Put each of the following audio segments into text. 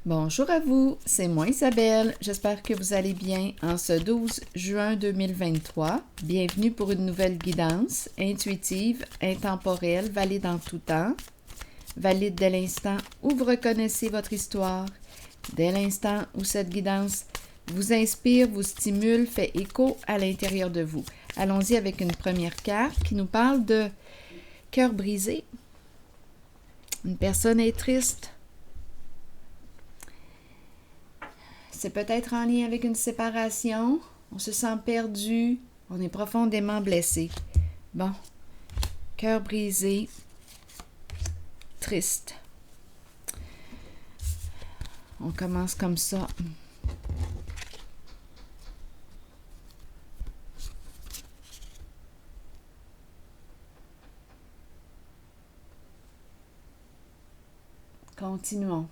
Bonjour à vous, c'est moi Isabelle. J'espère que vous allez bien en ce 12 juin 2023. Bienvenue pour une nouvelle guidance intuitive, intemporelle, valide en tout temps, valide dès l'instant où vous reconnaissez votre histoire, dès l'instant où cette guidance vous inspire, vous stimule, fait écho à l'intérieur de vous. Allons-y avec une première carte qui nous parle de cœur brisé. Une personne est triste. C'est peut-être en lien avec une séparation. On se sent perdu. On est profondément blessé. Bon. Cœur brisé. Triste. On commence comme ça. Continuons.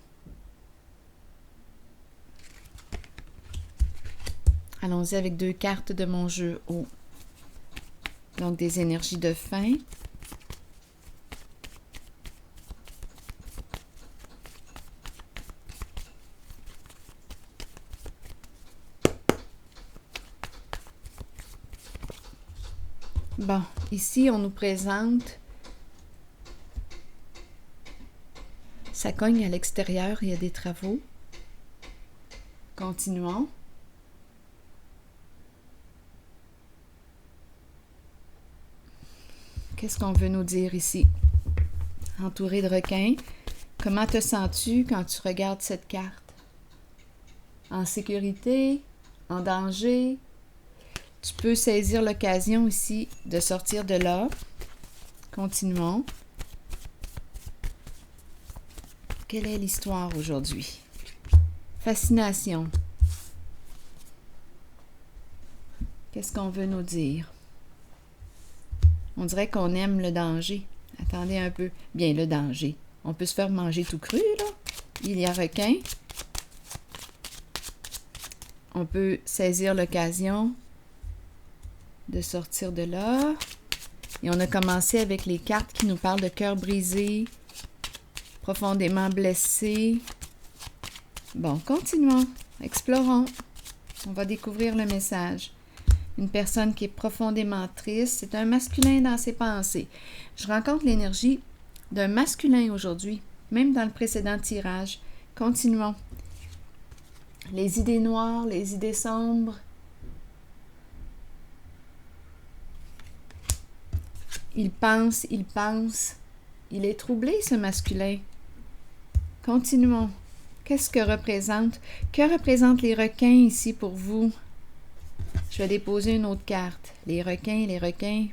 Allons-y avec 2 cartes de mon jeu haut. Donc, des énergies de fin. Bon, ici, on nous présente... Ça cogne à l'extérieur, il y a des travaux. Continuons. Qu'est-ce qu'on veut nous dire ici? Entouré de requins, comment te sens-tu quand tu regardes cette carte? En sécurité? En danger? Tu peux saisir l'occasion ici de sortir de là. Continuons. Quelle est l'histoire aujourd'hui? Fascination. Qu'est-ce qu'on veut nous dire? On dirait qu'on aime le danger. Attendez un peu. Bien, le danger. On peut se faire manger tout cru, là. Il y a requin. On peut saisir l'occasion de sortir de là. Et on a commencé avec les cartes qui nous parlent de cœur brisé, profondément blessé. Bon, continuons. Explorons. On va découvrir le message. Une personne qui est profondément triste, c'est un masculin dans ses pensées. Je rencontre l'énergie d'un masculin aujourd'hui, même dans le précédent tirage. Continuons. Les idées noires, les idées sombres. Il pense. Il est troublé, ce masculin. Continuons. Qu'est-ce que représentent les requins ici pour vous? Je vais déposer une autre carte. Les requins.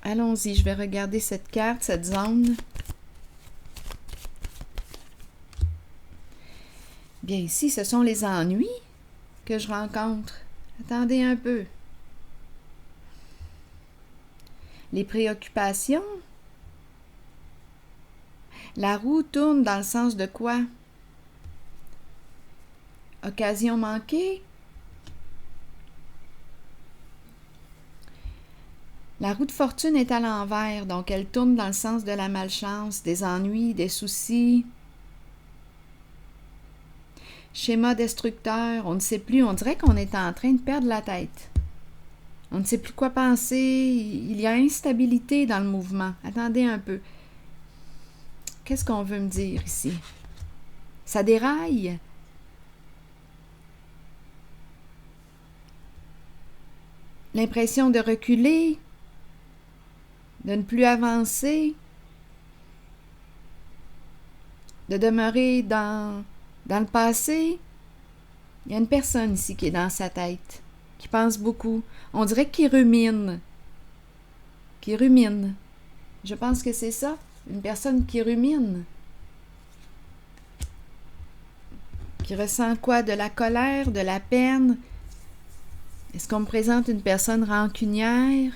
Allons-y, je vais regarder cette carte, cette zone. Bien, ici, ce sont les ennuis que je rencontre. Attendez un peu. Les préoccupations. La roue tourne dans le sens de quoi? Occasion manquée. La roue de fortune est à l'envers, donc elle tourne dans le sens de la malchance, des ennuis, des soucis. Schéma destructeur, on ne sait plus, on dirait qu'on est en train de perdre la tête. On ne sait plus quoi penser, il y a instabilité dans le mouvement. Attendez un peu. Qu'est-ce qu'on veut me dire ici? Ça déraille. L'impression de reculer, de ne plus avancer, de demeurer dans le passé. Il y a une personne ici qui est dans sa tête, qui pense beaucoup. On dirait qu'il rumine. Je pense que c'est ça, une personne qui rumine. Qui ressent quoi? De la colère, de la peine? Est-ce qu'on me présente une personne rancunière?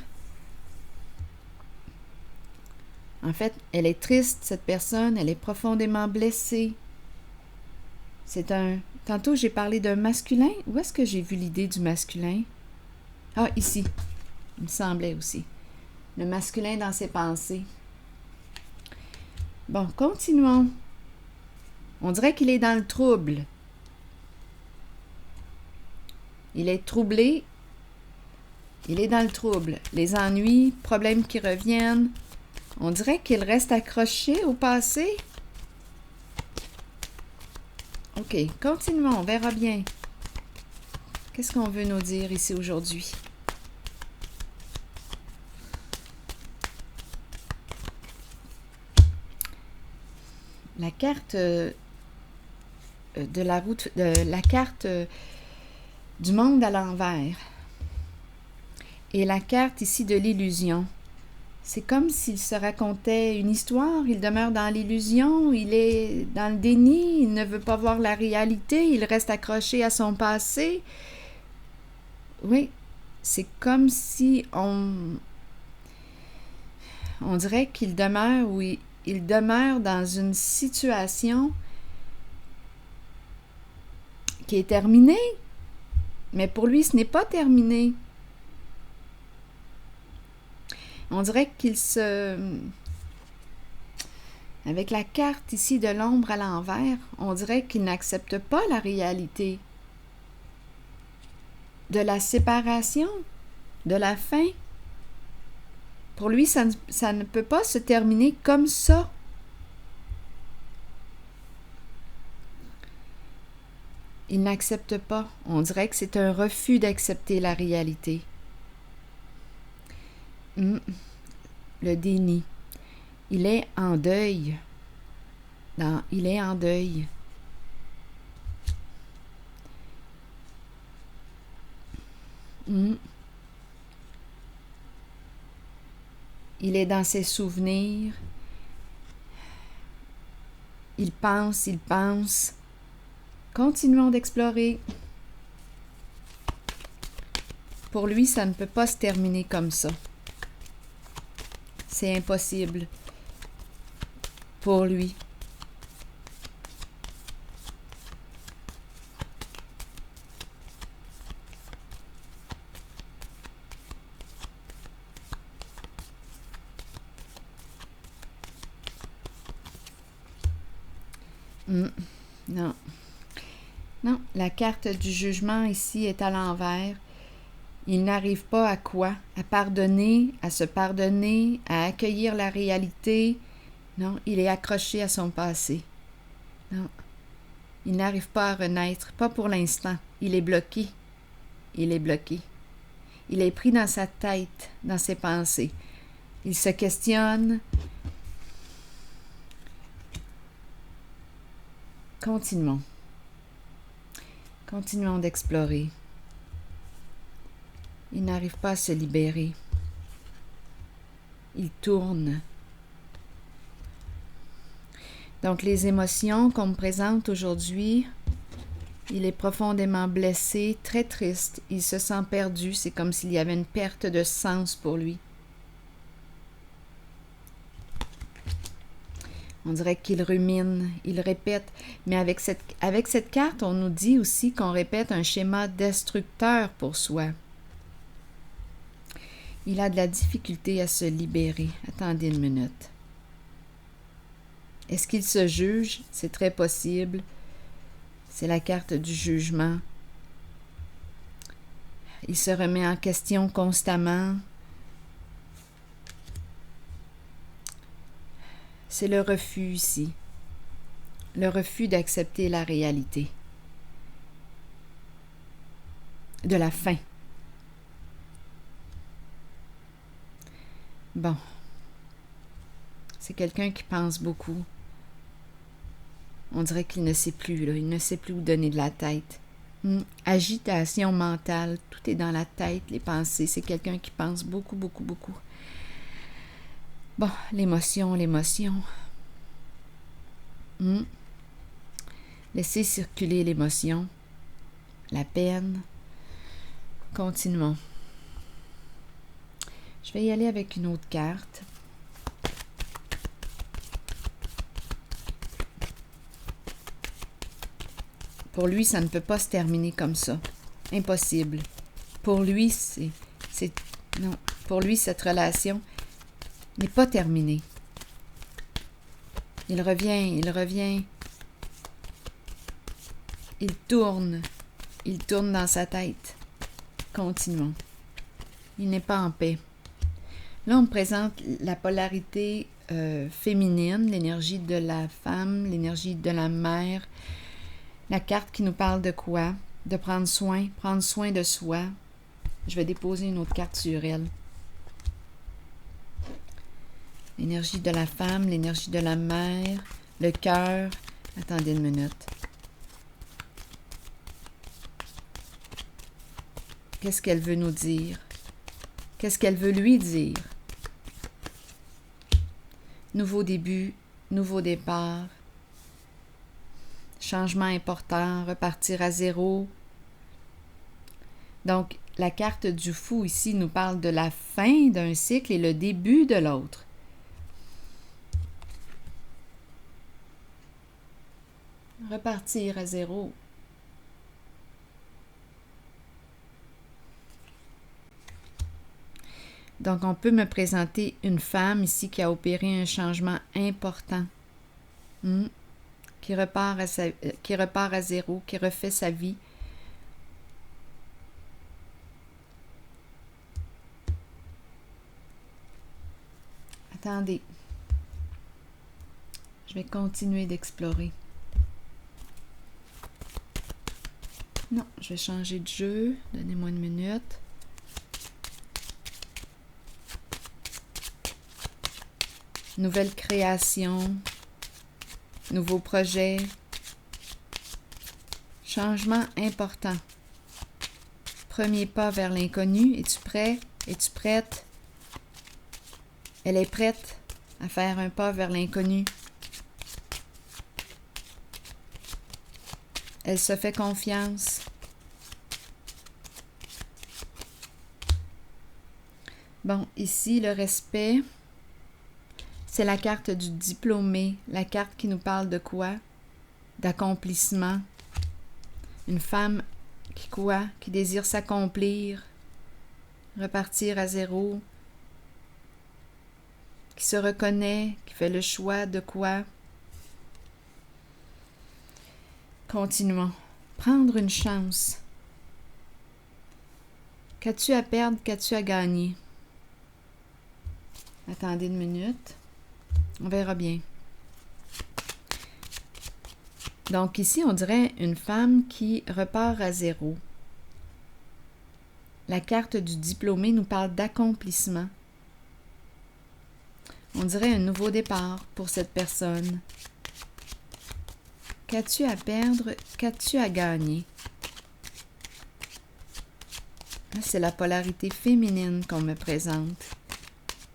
En fait, elle est triste, cette personne, elle est profondément blessée. C'est un Tantôt, j'ai parlé d'un masculin. Où est-ce que j'ai vu l'idée du masculin? Ah, ici. Il me semblait aussi. Le masculin dans ses pensées. Bon, continuons. On dirait qu'il est dans le trouble. Il est troublé. Il est dans le trouble. Les ennuis, problèmes qui reviennent. On dirait qu'il reste accroché au passé. OK, continuons, on verra bien. Qu'est-ce qu'on veut nous dire ici aujourd'hui? La carte de la route, la carte du monde à l'envers. Et la carte ici de l'illusion. C'est comme s'il se racontait une histoire, il demeure dans l'illusion, il est dans le déni, il ne veut pas voir la réalité, il reste accroché à son passé. Oui, c'est comme si on dirait qu'il demeure, oui, il demeure dans une situation qui est terminée, mais pour lui, ce n'est pas terminé. On dirait qu'il avec la carte ici de l'ombre à l'envers, on dirait qu'il n'accepte pas la réalité de la séparation, de la fin. Pour lui, ça ne peut pas se terminer comme ça. Il n'accepte pas. On dirait que c'est un refus d'accepter la réalité. Le déni. Il est en deuil. Il est en deuil. Il est dans ses souvenirs. Il pense, il pense. Continuons d'explorer. Pour lui, ça ne peut pas se terminer comme ça. C'est impossible. Pour lui. Non. Non, la carte du jugement ici est à l'envers. Il n'arrive pas à quoi? À pardonner, à se pardonner, à accueillir la réalité. Non, il est accroché à son passé. Non, il n'arrive pas à renaître, pas pour l'instant. Il est bloqué. Il est bloqué. Il est pris dans sa tête, dans ses pensées. Il se questionne. Continuons. Continuons d'explorer. Il n'arrive pas à se libérer. Il tourne. Donc, les émotions qu'on me présente aujourd'hui, il est profondément blessé, très triste. Il se sent perdu. C'est comme s'il y avait une perte de sens pour lui. On dirait qu'il rumine, il répète. Mais avec cette carte, on nous dit aussi qu'on répète un schéma destructeur pour soi. Il a de la difficulté à se libérer. Attendez une minute. Est-ce qu'il se juge? C'est très possible. C'est la carte du jugement. Il se remet en question constamment. C'est le refus ici. Le refus d'accepter la réalité. De la fin. Bon. C'est quelqu'un qui pense beaucoup. On dirait qu'il ne sait plus, là. Il ne sait plus où donner de la tête. Agitation mentale. Tout est dans la tête, les pensées. C'est quelqu'un qui pense beaucoup, beaucoup, beaucoup. Bon, l'émotion. Laissez circuler l'émotion. La peine. Continuons. Je vais y aller avec une autre carte. Pour lui, ça ne peut pas se terminer comme ça. Impossible. Pour lui, non. Pour lui, cette relation n'est pas terminée. Il revient. Il tourne dans sa tête. Continuons. Il n'est pas en paix. Là, on me présente la polarité féminine, l'énergie de la femme, l'énergie de la mère. La carte qui nous parle de quoi? De prendre soin de soi. Je vais déposer une autre carte sur elle. L'énergie de la femme, l'énergie de la mère, le cœur. Attendez une minute. Qu'est-ce qu'elle veut nous dire? Qu'est-ce qu'elle veut lui dire? Nouveau début, nouveau départ, changement important, repartir à zéro. Donc, la carte du fou ici nous parle de la fin d'un cycle et le début de l'autre. Repartir à zéro. Donc, on peut me présenter une femme ici qui a opéré un changement important, qui repart à zéro, qui refait sa vie. Attendez. Je vais continuer d'explorer. Non, je vais changer de jeu. Donnez-moi une minute. Nouvelle création, nouveau projet, changement important. Premier pas vers l'inconnu. Es-tu prêt? Es-tu prête? Elle est prête à faire un pas vers l'inconnu. Elle se fait confiance. Bon, ici, le respect. C'est la carte du diplômé, la carte qui nous parle de quoi? D'accomplissement. Une femme qui quoi? Qui désire s'accomplir, repartir à zéro, qui se reconnaît, qui fait le choix de quoi? Continuons. Prendre une chance. Qu'as-tu à perdre? Qu'as-tu à gagner? Attendez une minute. On verra bien. Donc ici, on dirait une femme qui repart à zéro. La carte du diplômé nous parle d'accomplissement. On dirait un nouveau départ pour cette personne. Qu'as-tu à perdre? Qu'as-tu à gagner? Là, c'est la polarité féminine qu'on me présente,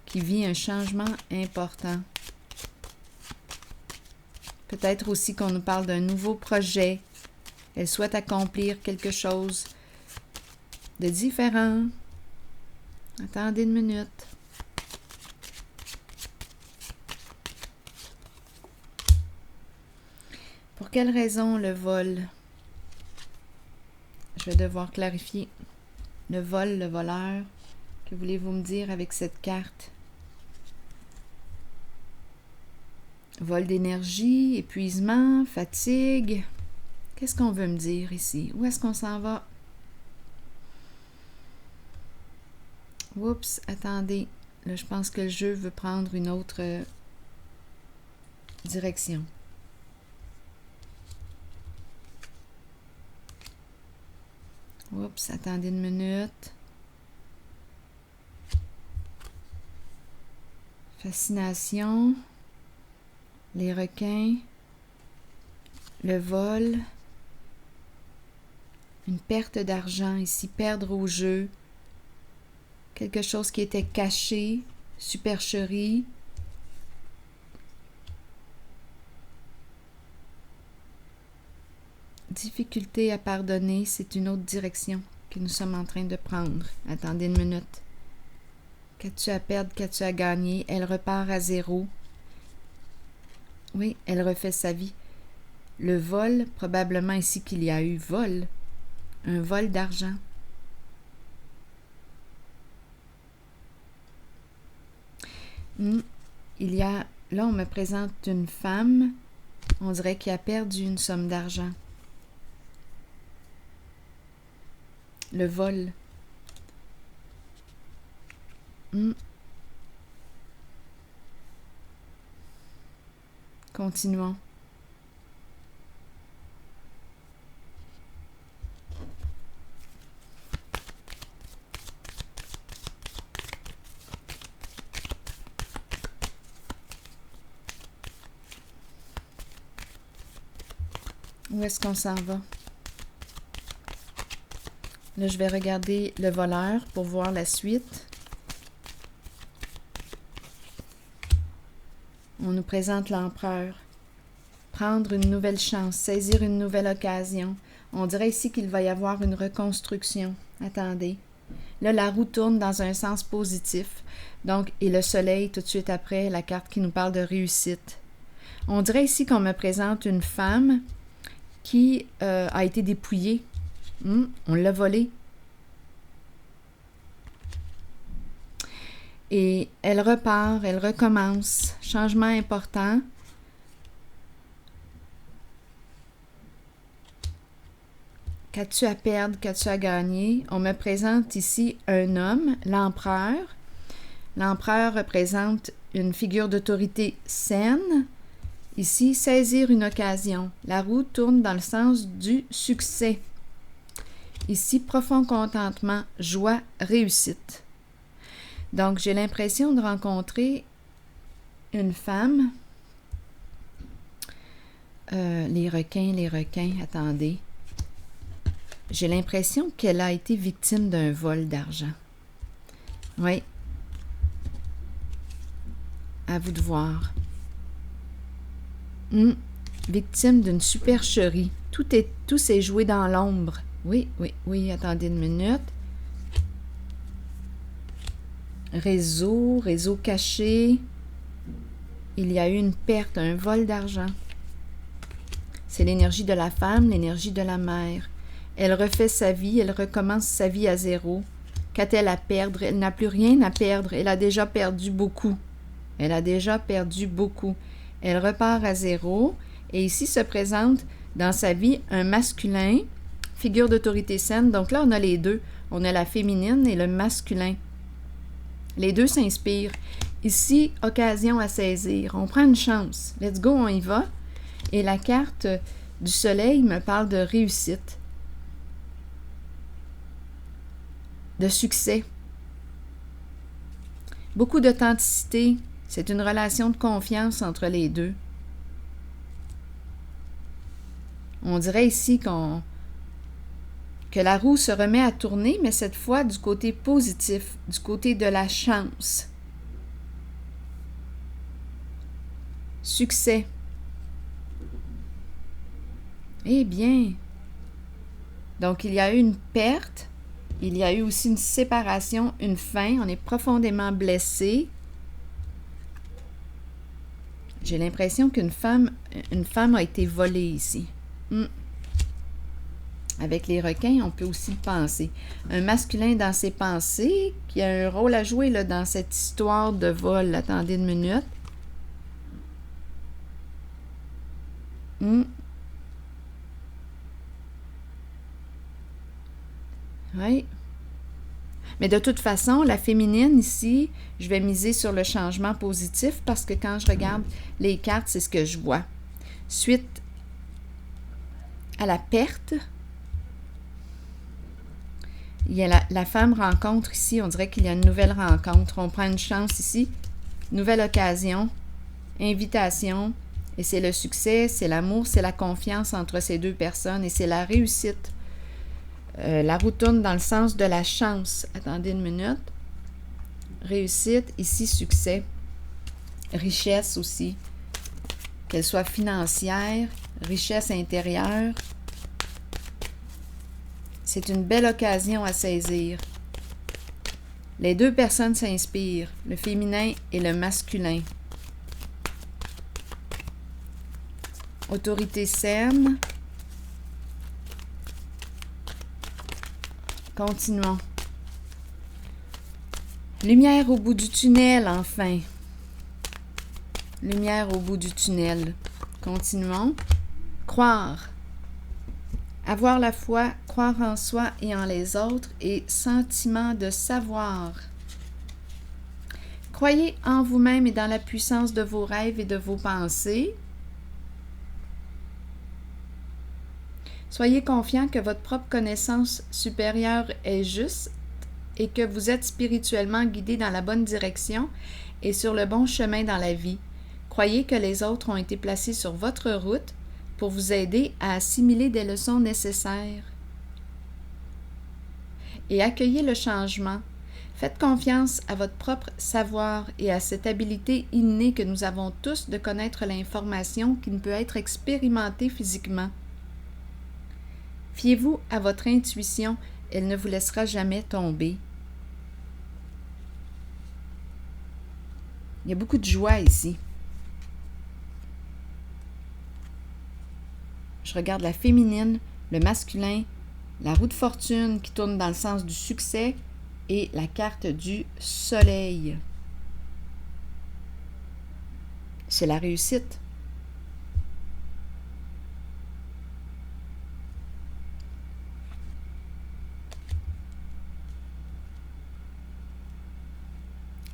qui vit un changement important. Peut-être aussi qu'on nous parle d'un nouveau projet. Elle souhaite accomplir quelque chose de différent. Attendez une minute. Pour quelle raison le vol? Je vais devoir clarifier. Le vol, le voleur. Que voulez-vous me dire avec cette carte? Vol d'énergie, épuisement, fatigue. Qu'est-ce qu'on veut me dire ici? Où est-ce qu'on s'en va? Oups, attendez. Là, je pense que le jeu veut prendre une autre direction. Oups, attendez une minute. Fascination. Les requins, le vol, une perte d'argent ici, perdre au jeu, quelque chose qui était caché, supercherie, difficulté à pardonner, c'est une autre direction que nous sommes en train de prendre. Attendez une minute. Qu'as-tu à perdre, qu'as-tu à gagner? Elle repart à zéro. Oui, elle refait sa vie. Le vol, probablement ici qu'il y a eu vol. Un vol d'argent. Il y a... Là, on me présente une femme, on dirait qui a perdu une somme d'argent. Le vol. Continuons. Où est-ce qu'on s'en va? Là, je vais regarder le voleur pour voir la suite. On nous présente l'empereur. Prendre une nouvelle chance, saisir une nouvelle occasion. On dirait ici qu'il va y avoir une reconstruction. Attendez. Là, la roue tourne dans un sens positif. Donc, et le soleil, tout de suite après, la carte qui nous parle de réussite. On dirait ici qu'on me présente une femme qui a été dépouillée. On l'a volée. Et elle repart, elle recommence. Changement important. Qu'as-tu à perdre, qu'as-tu à gagner? On me présente ici un homme, l'empereur. L'empereur représente une figure d'autorité saine. Ici, saisir une occasion. La roue tourne dans le sens du succès. Ici, profond contentement, joie, réussite. Donc, j'ai l'impression de rencontrer une femme. Les requins, attendez. J'ai l'impression qu'elle a été victime d'un vol d'argent. Oui. À vous de voir. Victime d'une supercherie. Tout s'est joué dans l'ombre. Oui, attendez une minute. Réseau caché. Il y a eu une perte, un vol d'argent. C'est l'énergie de la femme, l'énergie de la mère. Elle refait sa vie, elle recommence sa vie à zéro. Qu'a-t-elle à perdre? Elle n'a plus rien à perdre. Elle a déjà perdu beaucoup. Elle repart à zéro. Et ici se présente dans sa vie un masculin, figure d'autorité saine. Donc là, on a les deux. On a la féminine et le masculin. Les deux s'inspirent. Ici, occasion à saisir. On prend une chance. Let's go, on y va. Et la carte du soleil me parle de réussite. De succès. Beaucoup d'authenticité. C'est une relation de confiance entre les deux. On dirait ici que la roue se remet à tourner, mais cette fois du côté positif, du côté de la chance. Succès. Eh bien, donc il y a eu une perte, il y a eu aussi une séparation, une fin, on est profondément blessé. J'ai l'impression qu'une femme a été volée ici. Avec les requins, on peut aussi le penser. Un masculin dans ses pensées, qui a un rôle à jouer là, dans cette histoire de vol. Attendez une minute. Oui. Mais de toute façon, la féminine ici, je vais miser sur le changement positif parce que quand je regarde les cartes, c'est ce que je vois. Suite à la perte, il y a la femme rencontre ici, on dirait qu'il y a une nouvelle rencontre. On prend une chance ici, nouvelle occasion, invitation, et c'est le succès, c'est l'amour, c'est la confiance entre ces deux personnes et c'est la réussite. La roue tourne dans le sens de la chance. Attendez une minute. Réussite, ici succès. Richesse aussi. Qu'elle soit financière, richesse intérieure. C'est une belle occasion à saisir. Les deux personnes s'inspirent, le féminin et le masculin. Autorité saine. Continuons. Lumière au bout du tunnel, enfin. Lumière au bout du tunnel. Continuons. Croire. Avoir la foi, croire en soi et en les autres et sentiment de savoir. Croyez en vous-même et dans la puissance de vos rêves et de vos pensées. Soyez confiant que votre propre connaissance supérieure est juste et que vous êtes spirituellement guidé dans la bonne direction et sur le bon chemin dans la vie. Croyez que les autres ont été placés sur votre route pour vous aider à assimiler des leçons nécessaires. Et accueillez le changement. Faites confiance à votre propre savoir et à cette habileté innée que nous avons tous de connaître l'information qui ne peut être expérimentée physiquement. Fiez-vous à votre intuition, elle ne vous laissera jamais tomber. Il y a beaucoup de joie ici. Je regarde la féminine, le masculin, la roue de fortune qui tourne dans le sens du succès et la carte du soleil. C'est la réussite.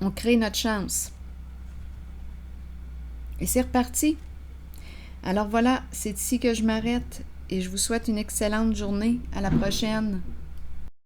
On crée notre chance. Et c'est reparti. Alors voilà, c'est ici que je m'arrête et je vous souhaite une excellente journée. À la prochaine.